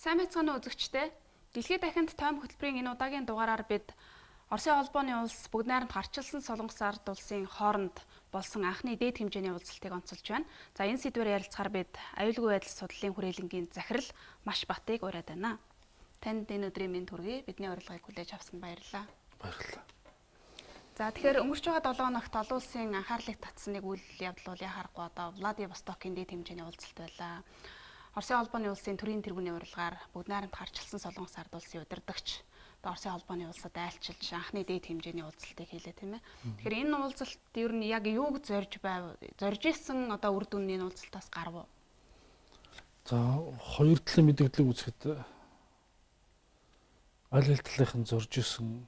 Сайн байцгаана уу үзэгчдээ. Дэлхийд дахинд тойм хөтөлбөрийн энэ удаагийн дугаараар бид Оросын холбооны улс бүгд найрамд гарчилсан Солонгос ард улсын хооронд болсон анхны дээд хэмжээний уулзалтыг онцолж байна. За энэ сэдвээр ярилцахаар бид аюулгүй байдал судлалын хүрээлэнгийн захирал Маш Батыг ураад байна. Танд энэ өдрийн мэнд хүргэе. Бидний урилгыг хүлээж авсанд баярлалаа. Баярлалаа. За тэгэхээр өнгөрч байгаа 7 хоногт олон улсын анхаарлыг татсан нэг үйл явдал бол яхахгүй одоо Владивостокын дээд хэмжээний уулзалт байлаа. Оросын холбооны улсын төрийн тэргүүний урилгаар бүгд найрамд гарчилсан Солонгос ард улсын удирдагч Оросын холбооны улсад айлчилж анхны дээд хэмжээний уулзалтыг хийлээ тийм ээ. Тэгэхээр энэ уулзалт ер нь яг юуг зорж байв? Зорж исэн одоо үр дүн энэ уулзалтаас гарав уу? За хоёр талын мэдээллийг үзэхэд аль талынхын зорж исэн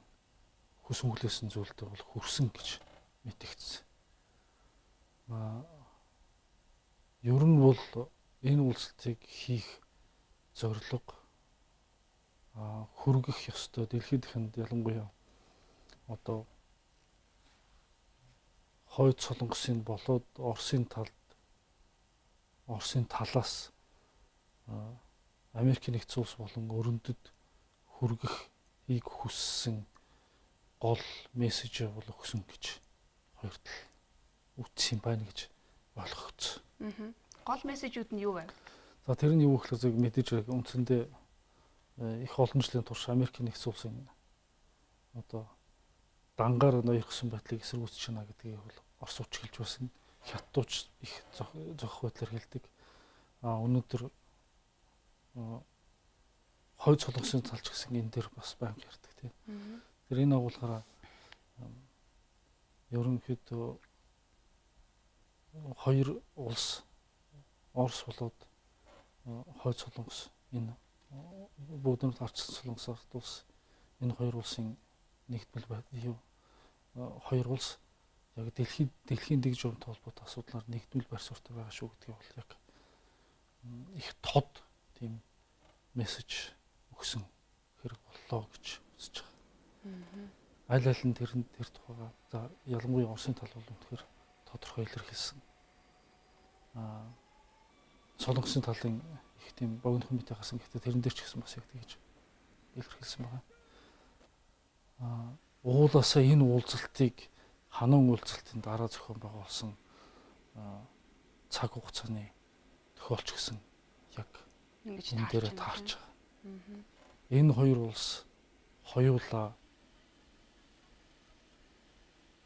хүсэн хүлээсэн зүйлтэй бол хүрсэн гэж мэдэгдсэн. Ер нь бол энэ уулзалтыг хийх зорилго хүргэх ёстой дэлхийд дахинд ялангуяа одоо хойд Солонгосын болоод Оросын талаас Америкийн нэгдсэн улс болон өрөндөд хүргэхийг хүссэн гол мессеж явуулах хүсэн гэж хоёр тал үтсэн байна гэж ойлгогдсон. Гол мессежүүд нь юу вэ? За тэр нь юу гэхээр мэдээж үндсэндээ их олон жилийн турш Америкийн нэгдсэн улсын одоо дангаар ноёрхсон байдлыг эсэргүүцэж байна гэдгийг бол Орос үчгэлж байсан хятадч их зохих байдлаар хэлдэг. Өнөөдөр хойд Солонгосын цалж гэсэн энэ дээр бас банк ярьдаг тийм. Тэр энэ агуулгаараа ерөнхийдөө хоёр улс Орос болоод хойд Солонгос энэ бүгд найрамд гарчилсан Солонгос ард улс энэ хоёр улсын нэгдмэл хоёр улс яг дэлхийн дэг журмт холбоотой асуудлаар нэгдмэл байр суурьтай байгаа шүү гэдгийг бол яг их тод тийм мессеж өгсөн хэрэг боллоо гэж үзэж байгаа. Аль аль нь тэр тухайга за ялангуяа Оросын тал бол үнэхээр тодорхой илэрхийлсэн. Солонгосын талын их тийм богинохон мэт хасан гэхдээ тэрэн дээр ч гэсэн бас яг тэгж илэрхийлсэн байна. Уулаасаа энэ уулзалтыг хануун уулзалтын дараа зохион байгуулсан цаг хугацааны тохиолч гэсэн яг энэ дээр таарч байгаа. Энэ хоёр улс хоёулаа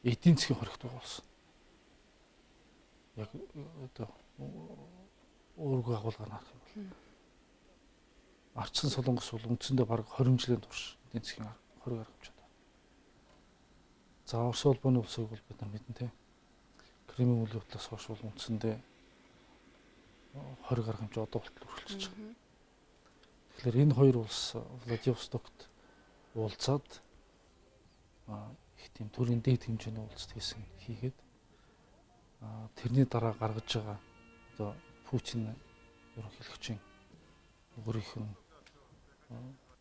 эдийн засгийн хоригт байгаа улс. Яг одоо өөргөө агуулгаар харах юм бол Ардсан Солонгос бол үндсэндээ бараг 20 жилийн турш эдийн засгийн хориг арга хэмжээнд байна. За Орос улбаны улсыг бол бид нар мэднэ тийм. Кремийн үйл явдлаас хойш бол үндсэндээ хориг арга хэмжээ одоо болтол үргэлжилж байгаа. Тэгэхээр энэ хоёр улс Владивостокт уулзаад их тийм төрийн дээд хэмжээний уулзалт хийгээд тэрний дараа гаргаж байгаа одоо Путин ерөнхийлөгчийн өөрийнх нь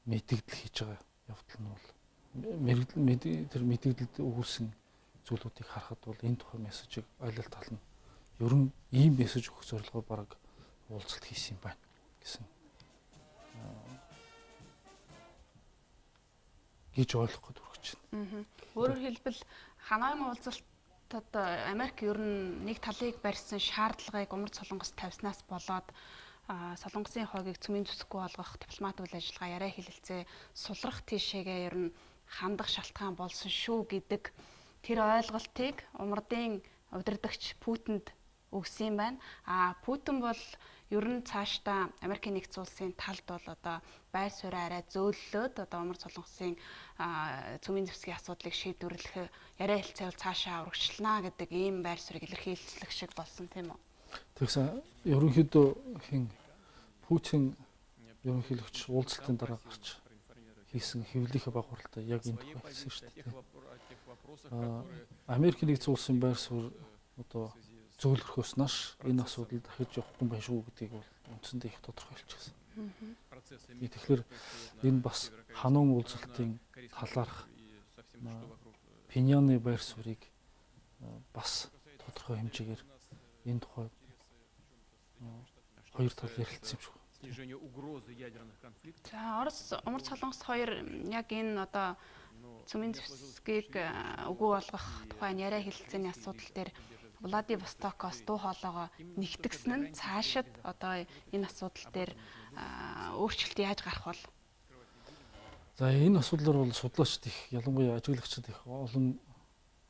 мэдээлэл хийж байгаа явдал нь бол тэр мэдээлэлд өгүүлсэн зүйлүүдийг харахад бол энэ тухай мессежийг аль аль тал нь ер нь ийм мессеж өгөх зорилгоор бараг уулзалт хийсэн юм байна гэсэн гэж ойлгох гээд хүрэж байна. Өөрөөр хэлбэл ханаан уулзалтад Америк ер нь нэг талыг барьсан шаардлагыг Умар Солонгос тавьснаас болоод Солонгосын хойгийг цөмийн зүсэхгүй болгох дипломат үйл ажиллагаа яриа хэлэлцээ сулрах тийшээгээ ер нь хандах шалтгаан болсон шүү гэдэг тэр ойлголтыг Умардын удирдагч Путинд өгсөн байна. Путин бол ер нь цаашдаа Америкийн нэгдсэн улсын талд бол одоо байр сууриа арай зөөллөөд одоо Умар Солонгосын цөмийн зэвсгийн асуудлыг шийдвэрлэх яриа хэлцээ бол цаашаа урагшлана гэдэг ийм байр суурийг илэрхийлэх шиг болсон тийм үү? Тэгсэн ерөнхийдөө Путин ерөнхийлөгч уулзалтын дараа гарч хийсэн хэвлэлийнхээ багваралтай яг энэ тухай хэлсэн шүү дээ. Америкийн нэгдсэн улсын байр суурь одоо зөөлрөхөөс нааш энэ асуудал дахиж явахгүй байх шүү гэдгийг бол үндсэндээ их тодорхойлчихсан. Тэгэхээр энэ бас хануун уулзалтын талаарх Пиняны байр суурийг бас тодорхой хэмжээгээр энэ тухай хоёр тал ярилцсан юм шиг. снижению угрозы ядерных конфликтов. За Орос Умар Солонгос хоёр яг энэ одоо цөмийн зэвсгийг үгүй болгох тухай яриа хэлэлцээний асуудал дээр Владивостокоос дуу хоолойгоо нэгтгсэн нь цаашид одоо энэ асуудал дээр өөрчлөлт яаж гарах бол? За энэ асуудлаар бол судлаачид их, ялангуяа ажиглагчид их олон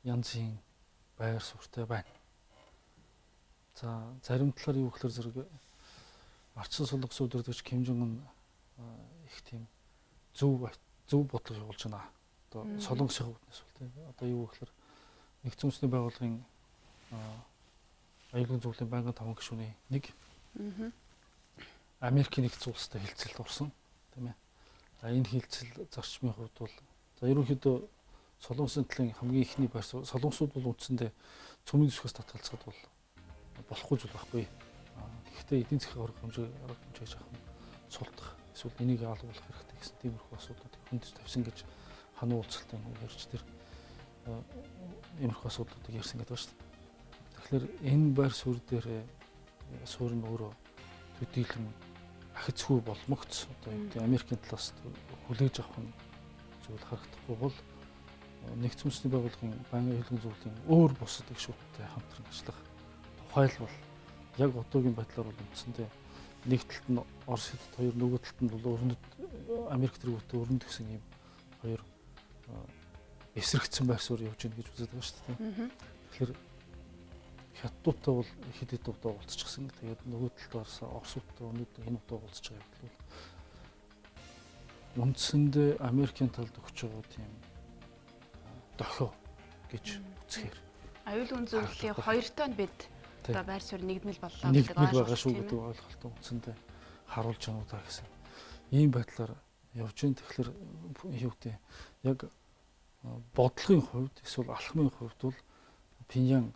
янзын байр суурьтай байна. За зарим талаар юу гэхээр зэрэг ардчилсан солонгос удирдагч Ким Жон Ун их тийм зөв бодлого явуулж байна. Одоо солонгосын хувьднаас бол тийм одоо юу гэхээр нэгдсэн үндэсний байгууллагын аюулгүй зөвлөлийн байнгын 5 гишүүний нэг Америкийн нэгдсэн улстай хилцэлд орсон тийм ээ. За энэ хилцэл зарчмын хувьд бол за ерөнхийдөө солонгосын талын хамгийн ихний байр суурь солонгосууд бол үндсэндээ цөмийн зэвсгээс татгалзахад бол болохгүй зүйл байхгүй. Гэхдээ эдийн засгийн арга хэмжээ жаахан сулдах эсвэл энийг алгуулах хэрэгтэй гэсэн тиймэрхүү асуудлуудыг хүнд тавьсан гэж хануу уулзалтын ярьж тэр иймэрхүү асуудлуудыг ярьсан гэдэг ба шүү дээ. Тэгэхээр энэ байр суурь дээр суурь нь өөрөө төдийлөн ахицгүй боломогц одоо юу гэдэг Америкийн талаас хүлээж авах нь зүйл харагдахгүй бол нэгдсэн үндэсний байгууллагын байнгын аюулгүй зөвлөлийн өөр бусад гишүүдтэй хамтран ажиллах тухайлбал яг одоогийн байдлаар бол үндсэндээ нэг талд нь Орос хятад хоёр нөгөө талд нь бол өрнөд Америк тэргүүтээ өрнөд гэсэн ийм хоёр эсрэгцэн байр суурь явж гин гэж үздэг байгаа шүү дээ. Тэгэхээр хятадтай бол хэд хэд удаа уулзчихсан. Тэгээд нөгөө талдаас Оростой өнөөдөр энэ удаа уулзж байгаа юм бол үндсэндээ Америкийн талд өгч байгаа тийм дохио гэж үзэхээр аюулгүй зөвлөлийн хоёртой нь бид одоо байр суурь нэгдмэл боллоо гэдэг байгаа шүү гэдэг ойлголтоо үндсэндээ харуулж байгаа удаа гэсэн. Ийм байдлаар явж гин тэгэхээр юу гэдэг яг бодлогын хувьд эсвэл алхмын хувьд бол Пиньян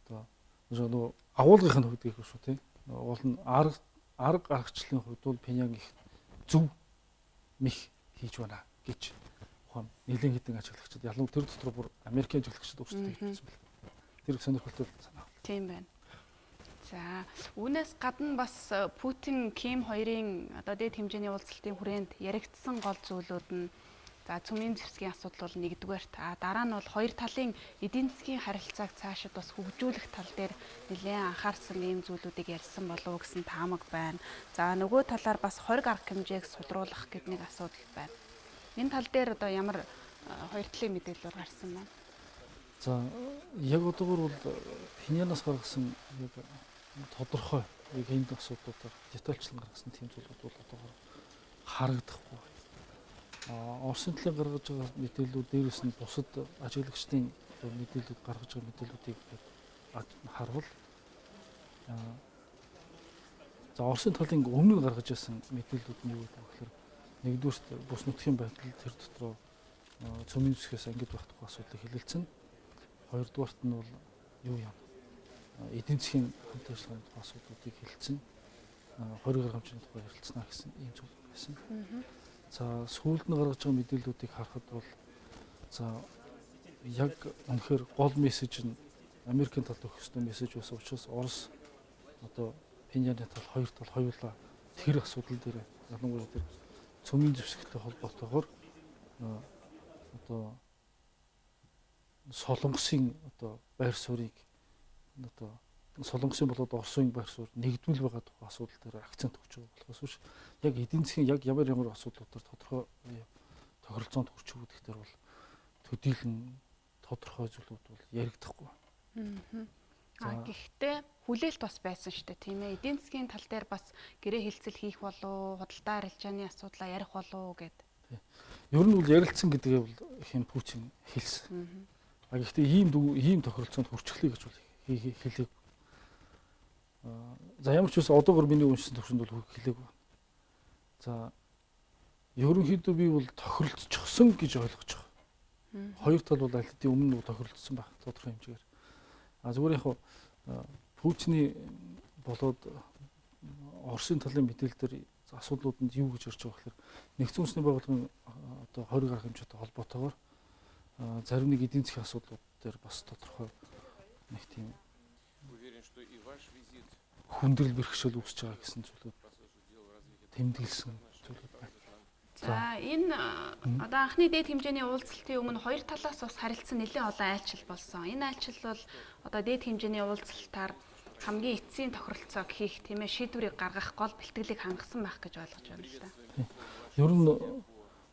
одоо нөгөө агуулгын хувьд гэх шүү тийм. Уул нь арга аргачлалын хувьд бол Пиньян их зөв мих хийж байна гэж ухаан нэлээд хэдэн ажиглагчид ялангуяа тэр дотор бүр Америкийн ажиглагчид өөрсдөө хэлсэн байна. Тэр их сонирхолтой санаа. Тийм байна. За үүнээс гадна бас Путин Ким хоёрын одоо дээд хэмжээний уулзалтын хүрээнд яригдсан гол зүйлүүд нь за цөмийн зэвсгийн асуудал бол нэгдүгээрт дараа нь бол хоёр талын эдийн засгийн харилцааг цаашид бас хөгжүүлэх тал дээр нэлээд анхаарсан ийм зүйлүүдийг ярьсан болов уу гэсэн таамаг байна. За нөгөө талаар бас 20 арга хэмжээг сулруулах гэдэг нэг асуудал байна. Энэ тал дээр одоо ямар хоёр талын мэдээлэлүүд гарсан байна? За яг одоогор бол Пиньянаас гаргасан яг тодорхой яг энэ асуудлуудаар детальчлан гаргасан тийм зүйлүүд бол одоогор харагдахгүй. Оросын талын гаргаж байгаа мэдээллүүд дээрээс нь бусад ажиглагчдын мэдээллүүд гаргаж байгаа мэдээллүүдийг харвал за Оросын талын өмнө гаргаж байсан мэдээллүүд нь юу гэдэг вэ гэхээр нэгдүгürt бус нутгийн байдал тэр дотроо цөмийн зэвсгээс ангид байх тухай асуудлыг хэлэлцэн. Хоёрдугаарт нь бол юу юм? Эдийн засгийн хамт ажиллагааны тухай асуудлуудыг хэлэлцэн. 20 гаруй хэмжээний тухай ярилцсанаа гэсэн ийм зүйл байсан. За сүүлд нь гаргаж байгаа мэдээллүүдийг харахад бол за яг үнэхээр гол мессеж нь Америкийн талд өгөх ёстой мессеж байсан учраас Орос одоо Пиньяны тал хоёр тал хоёулаа тэр асуудал дээр ялангуяа тэр цөмийн зэвсэгтэй холбоотойгоор одоо солонгосын одоо байр суурийг одоо солонгосын болоод Оросын байр суурь нэгдвэл байгаа тухай асуудал дээр акцент өгч байгаа болохоос биш яг эдийн засгийн яг ямар асуудлуудаар тодорхой тохиролцоонд хүрч байгаа гэхдээ бол төдийлөн тодорхой зүйлүүд бол яригдахгүй. Гэхдээ хүлээлт бас байсан шүү дээ тийм ээ. Эдийн засгийн тал дээр бас гэрээ хилцэл хийх болов, худалдаа арилжааны асуудлаа ярих болов гэд. Ер нь бол ярилцсан гэдгээ бол хэм Путин хэлсэн. Гэхдээ ийм тохиролцоонд хүрчихлээ гэж бол хэлээг. За ямар ч үс одоогор миний уншсан төвшөнд бол хэлээгүй. За ерөнхийдөө би бол тохиролцчихсон гэж ойлгож байгаа. Хоёр тал бол аль хэдийн өмнө нь тохиролцсон байх тодорхой хэмжээгээр. Зүгээр яг Путиний болоод Оросын талын мэдээлэлээр асуудлууданд юу гэж ярьж байгаа гэхээр нэгдсэн үндэсний байгууллагын одоо 20 гаруй хэмжээтэй холбоотойгоор зарим нэг эдийн засгийн асуудлууд дээр бас тодорхой нэг тийм хүндрэл бэрхшээл үүсэж байгаа гэсэн зүйлүүд тэмдэглэсэн зүйлүүд байна. За энэ одоо анхны дээд хэмжээний уулзалтын өмнө хоёр талаас бас харилцсан нэлээд олон айлчил болсон. Энэ айлчил бол одоо дээд хэмжээний уулзалтаар хамгийн эцсийн тохиролцоог хийх тийм ээ шийдвэрийг гаргах гол бэлтгэлийг хангасан байх гэж ойлгож байна л да. Ер нь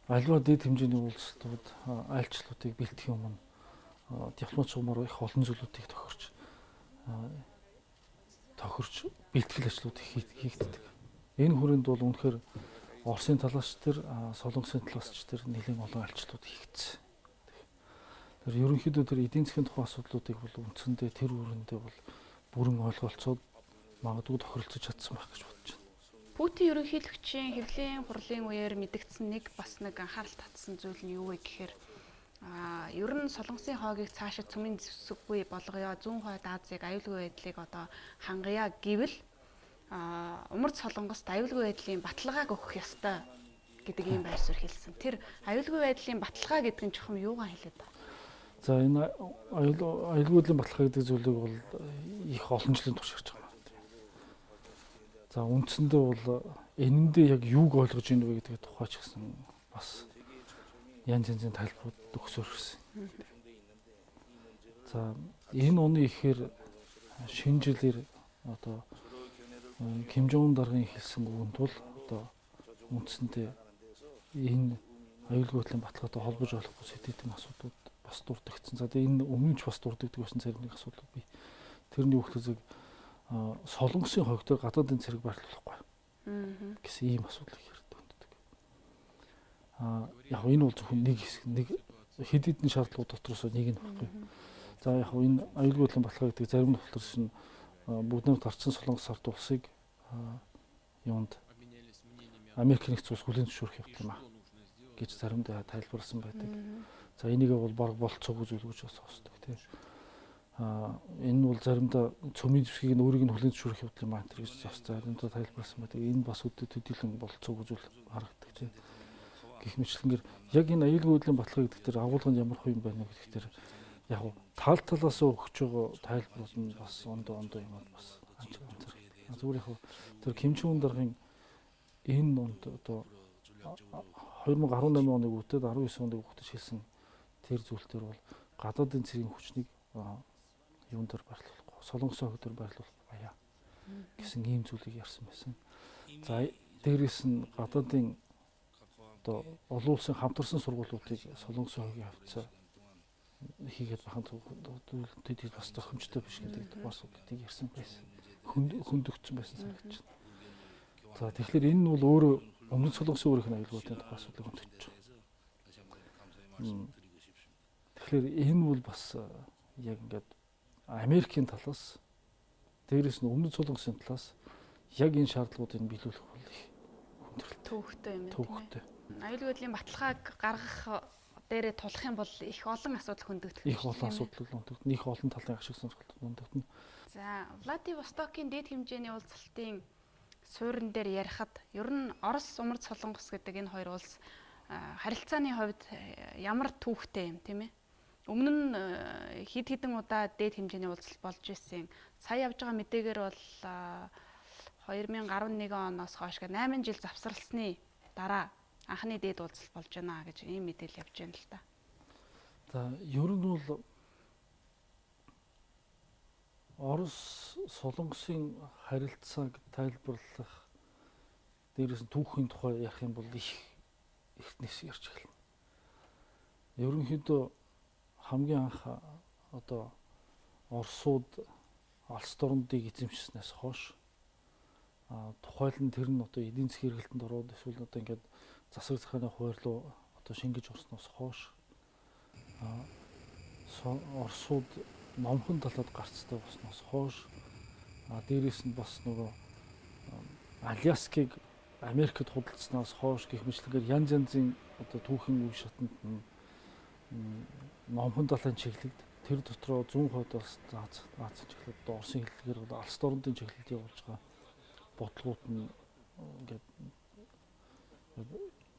альва дээд хэмжээний уулзалтууд айлчлалуудыг бэлтгэхийн өмнө дипломат чугмаар их олон зүйлүүдийг тохирч бэлтгэл ажлууд хийгддэг. Энэ хүрээнд бол үнэхээр Оросын талаас ч Солонгосын талаас ч нэлээд олон айлчлалууд хийгдсэн. Тэр ерөнхийдөө тэр эдийн засгийн тухай асуудлуудыг бол үндсэндээ тэр үүрэндээ бол бүрэн ойлголцоод магадгүй тохиролцож чадсан байх гэж бодож байна. Путин ерөнхийлөгчийн хэвлэлийн хурлын үеэр мэдгдсэн нэг анхаарал татсан зүйл нь юу вэ гэхээр ер нь Солонгосын хойгийг цаашид цөмийн зэвсэггүй болгоё, зүүн хойд Азийг аюулгүй байдлыг одоо хангая гэвэл умард Солонгост аюулгүй байдлын баталгааг өгөх ёстой гэдэг ийм байр суурь хэлсэн. Тэр аюулгүй байдлын баталгаа гэдэг нь чухам юугаа хэлээд байна? За энэ аюулгүй байдлын баталгаа гэдэг зүйлийг бол их олон жилийн турш ярьж байгаа юм. За үндсэндээ бол энэндээ яг юуг ойлгож ийн вэ гэдэг тухай ч гэсэн бас янз янзын тайлбарууд өгсөөр ирсэн. За энэ оны ихээр шинэ жилээр одоо Ким Жон даргын хэлсэн үгэнд бол одоо үндсэндээ энэ аюулгүй байдлын баталгаатай холбож болохгүй сэдвийн асуудлууд бас дурддагцсан. За тэгээ энэ өмнө ч бас дурддагдаг байсан зарим нэг асуудал бий. Тэрний үхлэзэг Солонгосын хойг дээр гадаадын цэрэг байрлуулахгүй гэсэн ийм асуудал их ярьдаг. Яг энэ бол зөвхөн нэг хэсэг, нэг хэд хэдэн шаардлагууд дотроос нэг нь баггүй. За яг энэ аюулгүй байдлын баталгаа гэдэг зарим нь болохоор шин бүгд нэг тарцсан Солонгос ард улсыг юунд Америк нэгдсэн улс хүлээн зөвшөөрөх явдал юм гэж заримдаа тайлбарласан байдаг. За энийг бол баг болцоогүй зүйл гэж бас сонсдог тийм. Энэ бол заримдаа цөмийн зэвсгийг нь өөрийг нь хүлээн зөвшөөрөх явдал юм аа гэж бас заримдаа тайлбарласан байдаг. Энэ бас төдийлөн болцоогүй зүйл харагддаг тийм. Гэх мэтлэнгээр яг энэ аюулгүй байдлын баталгаа гэдэг дээр агуулганд ямар хувь юм байна вэ гэдэг дээр яг тал талаас өгч байгаа тайлбарууд нь бас ондоо юм бас анзаардаг. Зүгээр яг тэр Ким Чун даргын энэ онд одоо 2018 оны үедэд 19 оны үедэд хэлсэн тэр зүйл дээр бол гадаадын цэргийн хүчнийг юун дээр байрлуулахгүй, Солонгосын хойд дээр байрлуулах баяа гэсэн ийм зүйлийг ярьсан байсан. За дээрээс нь гадаадын одоо олон улсын хамтарсан сургуулиудыг Солонгосын хойгийн хавцаа хийгээд бахан төдий бас тохиомжтой биш гэдэг бас үгдийг ярьсан байсан. Хөндөгдсөн байсан санагдаж байна. За тэгэхээр энэ нь бол өөрөө өмнөд Солонгосын өөрийнх нь аюулгүй байдлын тухай асуудлыг хөндөгдөж байгаа. Тэгэхээр энэ бол бас яг ингээд Америкийн талаас дээрээс нь өмнөд Солонгосын талаас яг энэ шаардлагуудыг биелүүлэх бол их хүндрэлтэй. Төвөгтэй юм тийм ээ. Аюулгүй байдлын баталгааг гаргах дээрээ тулах юм бол их олон асуудал хөндөгдөх. Их олон асуудал хөндөгдөн. Их олон талын ашиг сонирхолтой хөндөгдөн. За, Владивостокийн дээд хэмжээний уулзалтын суурин дээр ярихад ер нь Орос, Умард Солонгос гэдэг энэ хоёр улс харилцааны хувьд ямар түүхтэй юм тийм ээ? Өмнө нь хэд хэдэн удаа дээд хэмжээний уулзалт болж ирсэн. Сая явж байгаа мэдээгээр бол 2011 оноос хойш 8 жил завсарласны дараа анхны дээд уулзалт болж байна гэж ийм мэдээлэл явж байна л да. За ер нь бол Орос Солонгосын харилцааг тайлбарлах дээрээс нь түүхийн тухай ярих юм бол их эртнээс ярьж эхэлнэ. Ерөнхийдөө хамгийн анх одоо Оросууд алс дорнодыг эзэмшснээс хойш тухайлан тэр нь одоо эдийн засгийн хэрэгэлтэнд ороод эсвэл одоо ингээд засаг захааны хууль руу одоо шингэж орсноос хойш Оросууд номхон талаад гарцтай болсноос хойш дээрээс нь бас нөгөө Аляскыг Америкт худалдаснаас хойш гэх мэтлэгээр янз янзын одоо түүхийн үе шатанд номхон талын чиглэлд тэр дотроо зүүн хойдоос Аз чиглэлд одоо Оросын хэллэгээр алс дорнодын чиглэлд явуулж байгаа бодлогууд нь ингээд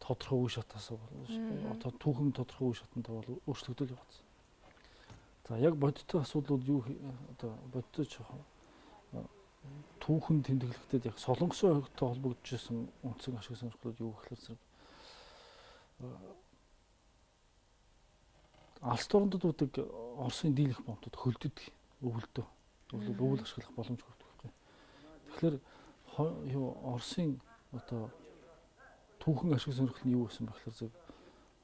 тодорхой үе шатаас одоо түүхэн тодорхой үе шатанд бол өөрчлөгдөж явагдсан. За яг бодиттой асуудлууд юу одоо бодиттой түүхэн тэмдэглэхдээ яг Солонгосын хойгтой холбогдож байсан үндсэн ашиг сонирхлууд юу гэхээр зэрэг алс дорндуудыг Оросын дийлэх бомтод хөлдөд өвөлдөө. Өвөл ашиглах боломжгүй байхгүй. Тэгэхээр Оросын одоо түүхэн ашиг сонирхол нь юу гэсэн бэ гэхээр зэрэг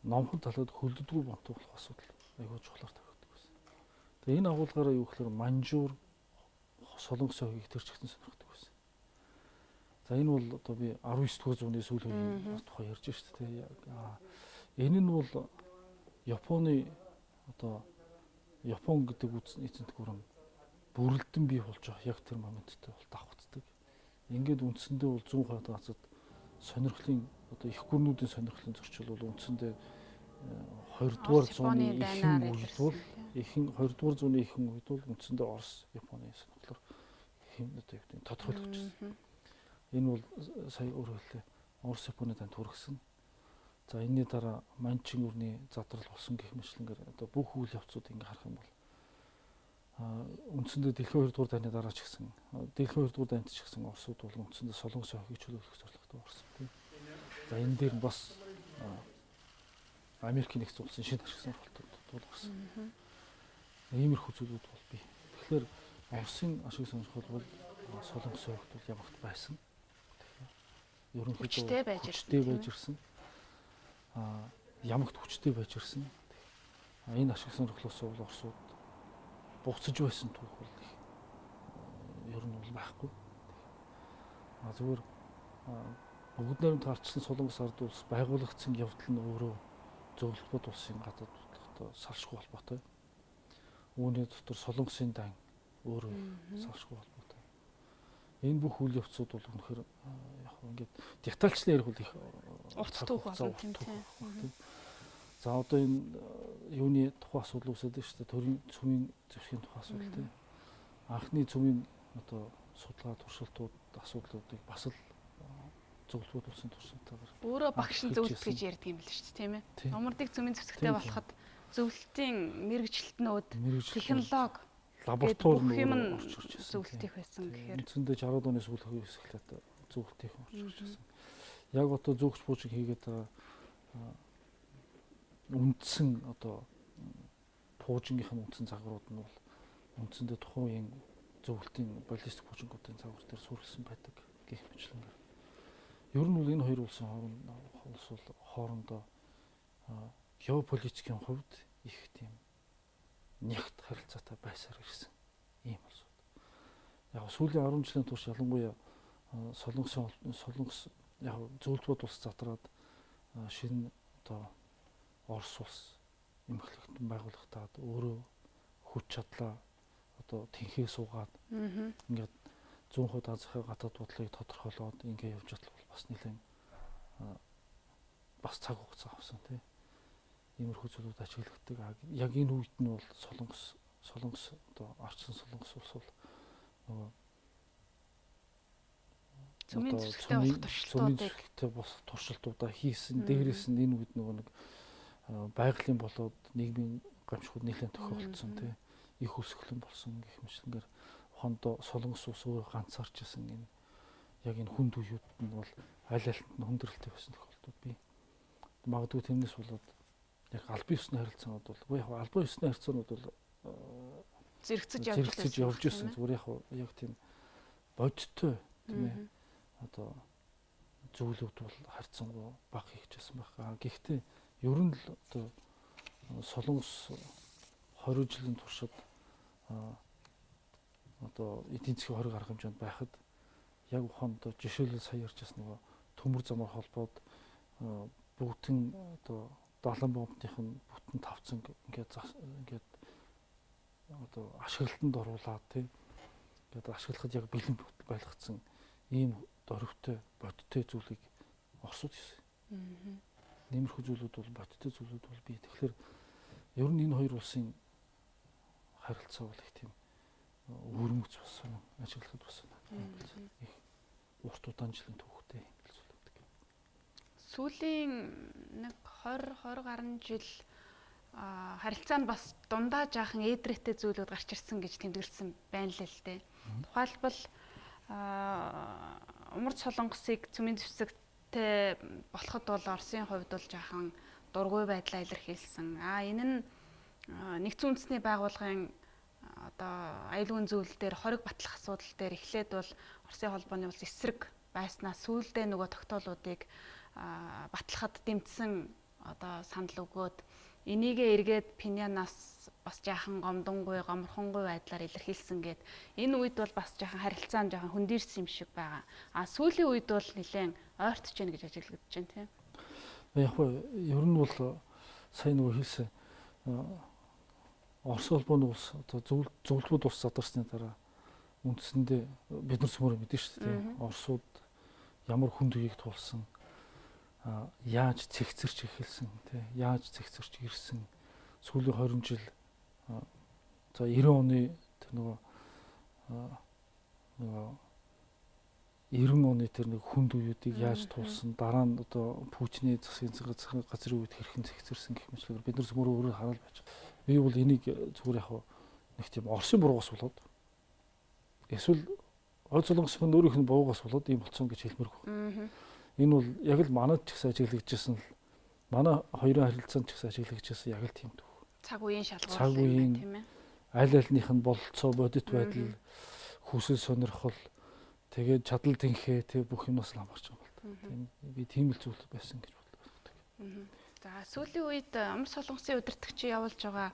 номхон талаад хөлддөггүй бомт болох асуудал айгүй чухлаар тавигддаг байсан. Тэгээ энэ агуулгаараа юу гэхээр Манжуур Солонгосын хойгийг тэр чигтэн сонирхдаг байсан. За энэ бол одоо би 19-р зууны сүүл үеийн тухай ярьж байна шүү дээ. Энэ нь бол Японы одоо Япон гэдэг эзэнт гүрэн бүрэлдэн бий болж байгаа яг тэр моменттой бол давхцдаг. Ингээд үндсэндээ бол 100 хойд газад сонирхлын одоо их гүрнүүдийн сонирхлын зөрчил бол үндсэндээ 2-р зууны ихэнх үед бол 2-р зууны ихэнх үед бол үндсэндээ Орос, Японы сонирхлоор хэм одоо юу гэдэг тодорхойлогдсон. Энэ бол сая өөрөө хэлээ Орос, Японы танд хүргэсэн. За энэний дараа Манчин өрний задрал болсон гэх мэтлэнгээр одоо бүх үйл явцууд ингээ харах юм бол үндсэндээ дэлхийн 2-р дайны дараа ч гэсэн дэлхийн 2-р дайнд ч гэсэн Оросууд бол үндсэндээ Солонгосын хойгийг чөлөөлөх зорилготой Орос тийм. За энэ дээр бас Америкийн нэгдсэн улсын шинэ ашиг сонирхолтууд тулгарсан. Иймэрхүү зүйлүүд бол бий. Тэгэхээр Оросын ашиг сонирхол бол Солонгосын хойгт бол ямагт байсан. Ерөнхийдөө хүчтэй байж ирсэн. Ямагт хүчтэй байж ирсэн. Энэ ашиг сонирхлоос бол Оросууд буцаж байсан түүх бол ер нь бол байхгүй. Зүгээр бүгд найрамд гарчсан Солонгос ард улс байгуулагдсан явдал нь өөрөө зөвлөлтөд улсын гадаад бодлоготой салшгүй холбоотой. Үүний дотор Солонгосын дан өөрөө салшгүй холбоотой. Энэ бүх үйл явцууд бол үнэхээр яг ингээд детальчлан ярих бол их урт түүх болно тийм. За одоо энэ юуны тухай асуудал үүсээд байна шүү дээ. Төрийн цөмийн зэвсгийн тухай асуудал тийм. Анхны цөмийн одоо судалгаа туршилтууд асуудлуудыг бас л зөвлөлтүүд улсын туршилтаагаар өөрөө багш нь зөвлөлт гэж ярьдаг юм л шүү дээ тийм ээ. Номердыг цөмийн зэвсэгтэй болоход зөвлөлтийн мэрэгчлэлтнүүд, технологи, лаборатори нь орж ирж байсан. Зөвлөлтийнх байсан гэхээр үндсэндээ 60-аад оны сүүл хөвс эхлээд зөвлөлтийнх орж ирж байсан. Яг одоо зөвгч буужиг хийгээд байгаа үндсэн одоо пуужингийнх нь үндсэн загварууд нь бол үндсэндээ тухайн үеийн зөвлөлтийн баллистик пуужингуудын загвар дээр суурилсан байдаг гэх мэтлэнгээр. Ер нь бол энэ хоёр улсын хоорондоо геополитикийн хувьд их тийм нягт харилцаатай байсаар ирсэн ийм улсууд. Яг сүүлийн 10 жилийн турш ялангуяа Солонгос яг зөвлөлтүүд улс задраад шинэ одоо Орос улс эмхлэгтэн байгуулагдаад өөрөө хүч чадлаа одоо тэнхээ суугаад ингээд 100% Азийн гадаад бодлогыг тодорхойлоод ингээд явж чадлаа бол бас нэлээд бас цаг хугацаа авсан тийм. Иймэрхүү зүйлүүд ажиглагддаг. Яг энэ үед нь бол Солонгос одоо арчсан Солонгос улс бол нөгөө цөмийн зэвсэгтэй болох туршилтуудыг бос туршилтуудаа хийсэн. Дээрээс нь энэ үед нөгөө нэг байгалийн болоод нийгмийн гамшигуд нэлээд тохиолдсон тийм. Их өсгөлэн болсон гэх мэтлэнгээр ухаандоо Солонгос улс өөрөө ганцаарч байсан энэ яг энэ хүнд үеүүд нь бол аль альт нь хүндрэлтэй байсан тохиолдод бий. Магадгүй тэрнээс болоод яг албан ёсны харилцаанууд бол яг албан ёсны харилцаанууд бол зэрэгцэж явж ирсэн. Зүгээр яг тийм бодиттой тийм ээ одоо зүйлүүд бол харьцангуй бага хийчихсэн байна. Гэхдээ ер нь л одоо Солонгос 20 жилийн туршид одоо эдийн засгийн хориг арга хэмжээнд байхад яг ухаандаа жишээлбэл сая ярьжсэн нөгөө төмөр замаар холбоод бүгдэн одоо далан бомбных нь бүтэн тавцан ингээд одоо ашиглалтанд оруулаад тийм ингээд ашиглахад яг бэлэн байлгацсан ийм дөрвтэй бодиттой зүйлийг Оросууд хийсэн. Нэмэрхүү зүйлүүд бол бодиттой зүйлүүд бол бий. Тэгэхээр ер нь энэ хоёр улсын харилцаа бол их тийм өрмөц болсон, ажиглахад болсон. Их урт удаан жилийн түүхтэй юм л зүйлүүд. Сүүлийн нэг 20 гаруй жил харилцаа нь бас дундаа жаахан эдрэттэй зүйлүүд гарч ирсэн гэж тэмдэглэсэн байна л дээ. Тухайлбал Умард Солонгосыг цөмийн зэвсэгтэй болоход бол Оросын хувьд бол жаахан дургүй байдлаа илэрхийлсэн. Энэ нь нэгдсэн үндэсний байгууллагын одоо аюулгүй зөвлөл дээр хориг батлах асуудал дээр эхлээд бол Оросын холбооны улс эсрэг байснаа сүүлдээ нөгөө тогтоолуудыг батлахад дэмжсэн одоо санал өгөөд энийгээ эргээд Пинянаас бас жаахан гомдонгүй, гоморхонгүй байдлаар илэрхийлсэн гээд энэ үед бол бас жаахан харилцаа нь жаахан хөндөрсөн юм шиг байгаа. Сүүлийн үед бол нэлээд ойртож гэнэ гэж ажиглагдаж байна тийм. Яг нь ер нь бол сайн нөгөө хэлсэн Орос улбооны улс одоо зөвлөлтүүд улс задарсны дараа үндсэндээ бид нар сүмөр мэдэн шүү дээ. Оросууд ямар хүнд үеийг туулсан, яаж цэгцэрч эхэлсэн, тий яаж цэгцэрч ирсэн сүүлийн 20 жил за 90 оны тэр нөгөө 90 оны тэр нэг хүнд үеүүдийг яаж туулсан, дараа нь одоо Путиний засгийн газрын үед хэрхэн цэгцэрсэн гэх мэтлэгээр бид нар зөвхөн өөрөөр хараал байж. Би бол энийг зүгээр яг нэг тийм Оросын буруугаас болоод эсвэл Хойд Солонгосын өөрийнх нь буруугаас болоод ийм болсон гэж хэлмээр байна. Энэ бол яг л манайд ч гэсэн ажиглагдчихсан л манай хоёрын харилцаанд ч гэсэн ажиглагдчихсан яг л тийм дүү. Цаг үеийн шалгуур юм тийм ээ. Аль альнийх нь бололцоо бодит байдал хүсэл сонирхол тэгээд чадал тэнхээ тэг бүх юмнаас л хамаарч байгаа юм байна. Би тийм л зүйл байсан гэж боддог. За сүүлийн үед Умар Солонгосын удирдагчид явуулж байгаа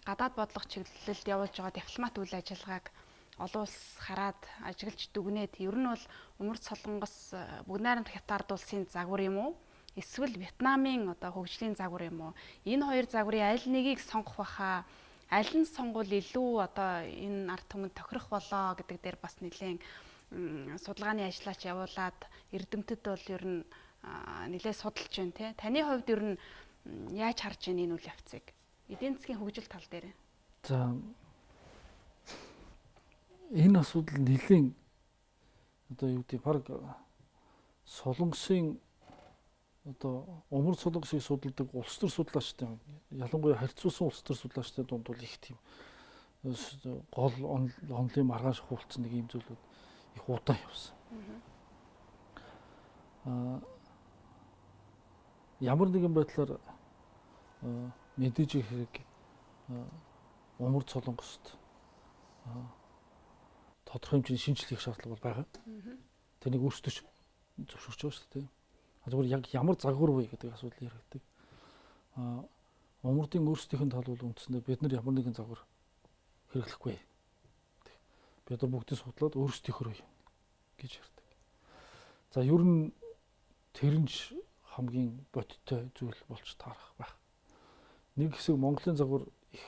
гадаад бодлого чиглэлд явуулж байгаа дипломат үйл ажиллагааг олон улс хараад ажиглаж дүгнээд ер нь бол Умар Солонгос бүгд найрамд Хятад улсын загвар юм уу? Эсвэл Вьетнамын одоо хөгжлийн загвар юм уу? Энэ хоёр загварын аль нэгийг сонгох баха? Аль нь сонгвол илүү одоо энэ ард түмэнд тохирох болоо гэдэг дээр бас нэлээд судалгааны ажлаач явуулаад эрдэмтэд бол ер нь нэлээд судалж байна тий. Таны хувьд ер нь яаж харж байна энэ үйл явцыг? Эдийн засгийн хөгжил тал дээр. За энэ асуудал нэлийн одоо юу гэдэг баг Солонгосын одоо Умар Солонгосыг судалдаг улс төр судлаачтай ялангуяа харьцуулсан улс төр судлаачтай дунд бол их тийм гол онлын маргааш хуулцсан нэг юм зүйлүүд их удаан явсан. Ямар нэгэн байдлаар мэдээж хэрэг Умар Солонгост тодорхой хэмжээний шинжилгээ хийх шаардлага бол байгаа. Тэрнийг өөрсдөө зөвшөөрч байгаа шүү дээ. Зүгээр яг ямар загвар вэ гэдэг асуудал яригддаг. Умардын өөрсдийнх нь тал бол үндсэндээ бид нар ямар нэгэн загвар хэрэглэхгүй. Бид нар бүгдийг судлаад өөрсдийнхөө гэж ярьдаг. За ер нь тэрнж хамгийн бодиттой зүйл болж таарах байх. Нэг хэсэг Монголын загвар их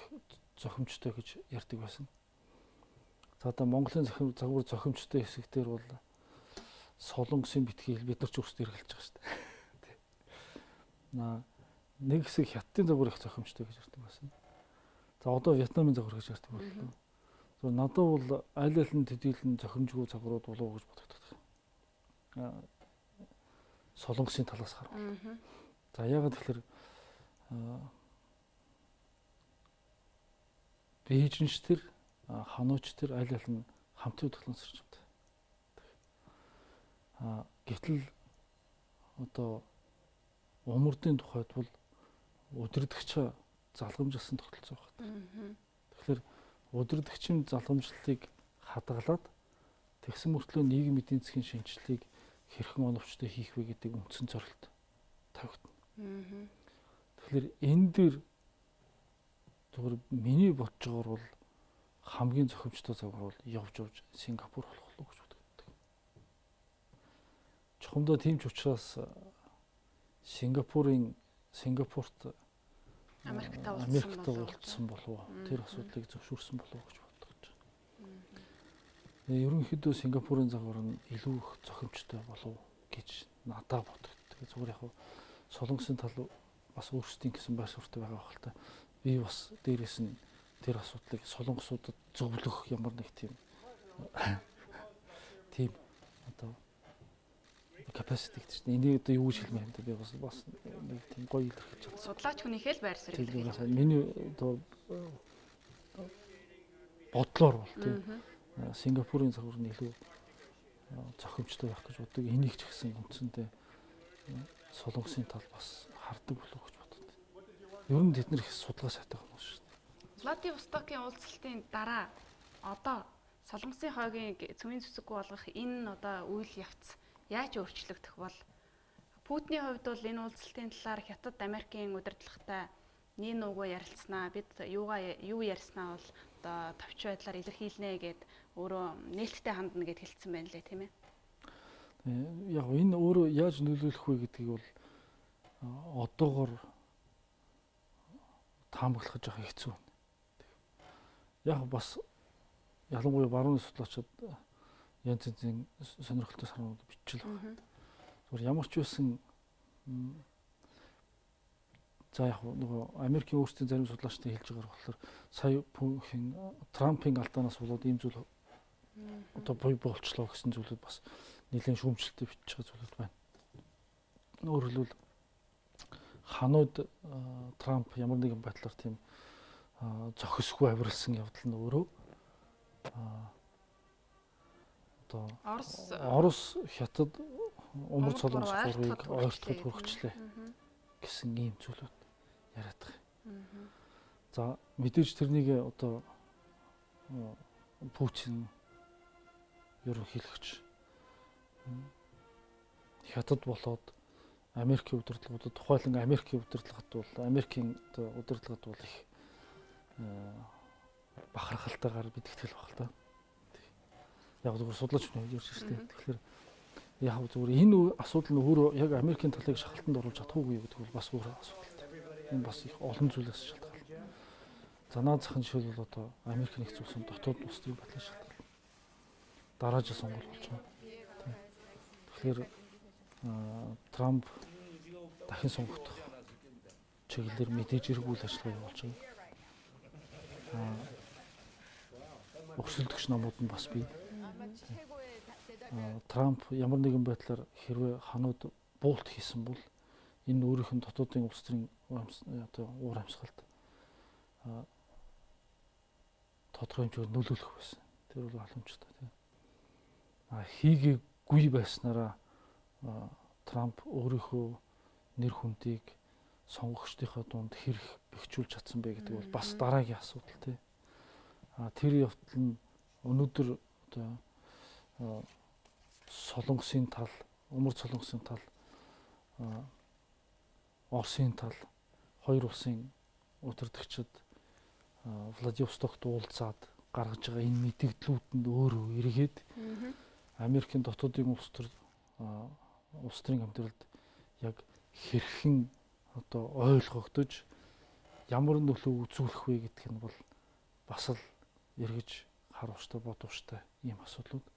зохимжтой гэж ярьдаг байсан. За одоо Монголын загвар зохимжтой хэсэгтэр бол Солонгосын битгийл бид нар ч өөрсдөө хэрэглэж байгаа шүү дээ. Нэг хэсэг Хятадын загвар их зохимжтой гэж ярьдаг байсан. За одоо Вьетнамын загвар гэж ярьдаг боллоо. За надад бол аль аль нь төдийлөн зохимжгүй загварууд болов гэж бодогддог. Солонгосын талаас харвал. За яагаад тэгэхээр Бээжинч тэр ханууч тэр аль аль нь хамтын хөдөлгөөнсөрч байна. Гэтэл одоо Умардын тухайд бол удирдагчаа залгамжилсан тогтолцоо байна. Тэгэхээр удирдагчийн залгамжлалыг хадгалаад тэгсэн мөртлөө нийгмийн эдийн засгийн шинжилгээг хэрхэн оновчтой хийх вэ гэдэг үндсэн зорилт тавигдана. Тэгэхээр энэ дээр зөвхөн миний бодож байгаагаар бол хамгийн зохимжтой загвар бол явж Сингапур болох болов гэж боддог. Чухамдаа тийм ч учраас Сингапурт Америктэй уулзсан болов тэр асуудлыг зөвшөөрсөн болов гэж бодож байна. Ерөнхийдөө Сингапурын загвар нь илүү их зохимжтой болов гэж надад бодогддог. Зүгээр яг Солонгосын тал бас өөрсдийн гэсэн байр суурьтай байгаа хэлтэй. Би бас дээрээс нь тэр асуудлыг солонгосуудад зөвлөх ямар нэг тийм одоо capacity гэдэг чинь энийг одоо юу гэж хэлмээр юм бэ? Би бас нэг тийм гоё илэрхийлж байна. Судлаач хүнийхээ л байр суурийг илэрхийлж байна. Миний одоо бодлоор бол тийм Сингапурын загвар нь илүү зохимжтой байх гэж боддог. Энийг ч гэсэн үндсэндээ Солонгосын тал бас хардаг болов гэж боддог. Ер нь тэд нэр их судалгаа сайтай хүмүүс шүү дээ. Владивостокийн уулзалтын дараа одоо Солонгосын хойгийн цөмийн зүсэггүй болгох энэ одоо үйл явц яаж өөрчлөгдөх бол Путиний хувьд бол энэ уулзалтын талаар Хятад Америкийн удирдлагатай нин угуу ярилцсанаа бид юу ярьснаа бол одоо товч байдлаар илэрхийлнэ гэд өөрөө нээлттэй хандна гэд хэлсэн байна лээ тийм ээ. Яг энэ өөрөө яаж нөлөөлөх вэ гэдгийг бол одоогор таамаглах жоох хэцүү байна. Яг бас ялангуяа барууны судлаачид янз янзын сонирхолтой санаанууд бичил байна. Зүгээр ямар ч байсан за яг нөгөө Америкийн өөрсдийн зарим судлаачдын хэлж байгаа болохоор сая Трампын алдаанаас болоод ийм зүйл одоо болчлоо гэсэн зүйлүүд бас нэлээд шүүмжлэлтэй бичиж байгаа зүйлүүд байна. Өөрөөр хэлбэл ханууд Трамп ямар нэгэн байдлаар тийм зохисгүй авирсан явдал нь өөрөө одоо Орос Хятад умар Солонгос гурвыг ойртоход хүрчлээ гэсэн ийм зүйлүүд яриад байгаа. За мэдээж тэрнийг одоо Путин ерөнхийлөгч Хятад болоод Америкийн удирдлагуудад тухайлан Америкийн удирдлагад бол Америкийн удирдлагад бол их бахархалтайгаар мэдгэтгэл баг л да. Яг зөвхөн судлаач хүн ярьж штэ. Тэгэхээр яг зөвхөн энэ асуудал нь өөрөө яг Америкийн талыг шахалтанд оруулж чадах уугүй гэдэг бол бас өөр асуудал. Энэ бас их олон зүйлээс шалтгаална. За наад захын жишээл бол одоо Америк нэгдсэн улсын дотоод улс төрийн батлан шалтгаална. Дараажаа сонгуул болж байгаа. Тэгэхээр Трамп дахин сонгогдох чиглэлээр мэдээж эргүүл ажиллагаа явуулж байгаа. Өрсөлдөгч намууд нь бас бий. Трамп ямар нэгэн байдлаар хэрвээ ханууд буулт хийсэн бол энэ өөрийнх нь дотоодын улс төрийн уур амьсгалд тодорхой хэмжээгээр нөлөөлөх байсан. Тэр бол боломжтой тийм. Хийгээгүй байснараа Трамп өөрийнхөө нэр хүндийг сонгогчдынхаа дунд хэрэг бэхжүүлж чадсан бэ гэдэг бол бас дараагийн асуудал тийм. Тэр явдал нь өнөөдөр одоо Солонгосын тал, умар Солонгосын тал, Оросын тал хоёр улсын удирдагчид Владивостокт уулзаад гаргаж байгаа энэ мэдээллүүд нь өөрөө эргээд Америкийн дотоодын улс төрийн амьдралд яг хэрхэн одоо ойлгогдож ямар нөлөө үзүүлэх вэ гэдг нь бол бас л эргэж харуулжтай бодвчтай ийм асуудлууд.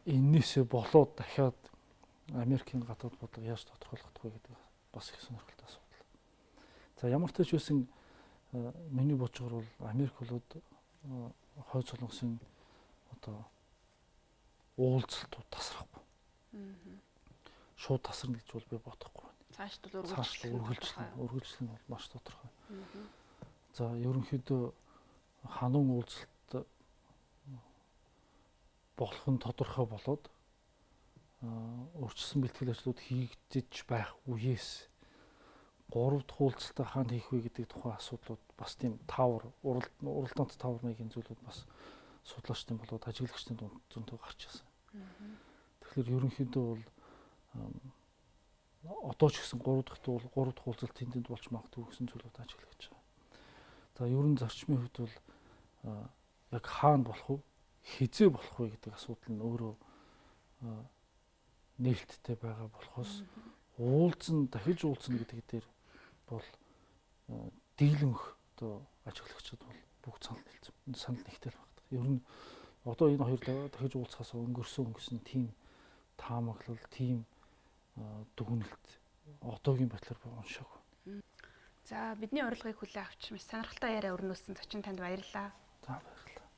Эннээсээ болоод дахиад Америкийн гадаад бодлого яаж тодорхойлогдох вэ гэдэг бас их сонирхолтой асуудал. За ямар ч тач байсан миний бодсоор бол Америк болоод хойд Солонгосын одоо уулзалтууд тасрахгүй. Шууд тасарна гэж бол би бодохгүй байна. Цааш үргэлжлэн бол маш тодорхой. За ерөнхийдөө ханун уулзалт болох нь тодорхой болоод өөрчлөсөн бэлтгэл ажлууд хийгдэж байх үеэс 3 дахь уулзалтаа хаана хийх вэ гэдэг тухайн асуудлууд бас тийм тавар уралдаант тавар маягийн зүйлүүд бас судлаачдын болоод ажиглагчдын дунд зөндөө гарч ирсэн. Тэгэхээр ерөнхийдөө бол одоо ч гэсэн 3 дахь уулзалт тэнд болж магадгүй гэсэн зүйлүүд ажиглаж байгаа. За ер нь зарчмын хувьд бол яг хаана болох вэ? Хизээ болох вэ гэдэг асуудал нь өөрөө нээлттэй байгаа болохоос дахиж уулзна гэдэг дээр бол дийлэнх одоо ажиглагчид бол бүгд санал нэгтэй л багтдаг. Ер нь одоо энэ хоёр дахиж уулзахаас өнгөрсөн тийм таамаглал, тийм дүгнэлт одоогийн байдлаар би уншаагүй. За бидний урилгыг хүлээн авч маш сонирхолтой яриа өрнүүлсэн зочин танд баярлалаа. За баярлалаа.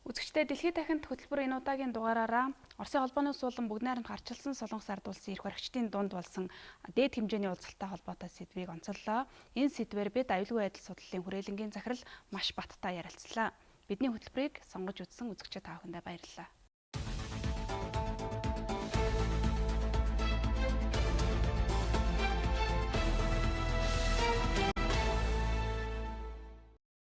Үзэгчдээ дэлхийд дахинд хөтөлбөр энэ удаагийн дугаараараа Оросын холбооны суулан бүгд найрамд гарчилсан Солонгос ард улсын эрх баригчдын дунд болсон дээд хэмжээний уулзалттай холбоотой сэдвийг онцоллоо. Энэ сэдвээр бид аюулгүй байдал судлалын хүрээлэнгийн захирал маш баттай ярилцлаа. Бидний хөтөлбөрийг сонгож үзсэн үзэгчид та бүхэндээ баярлалаа.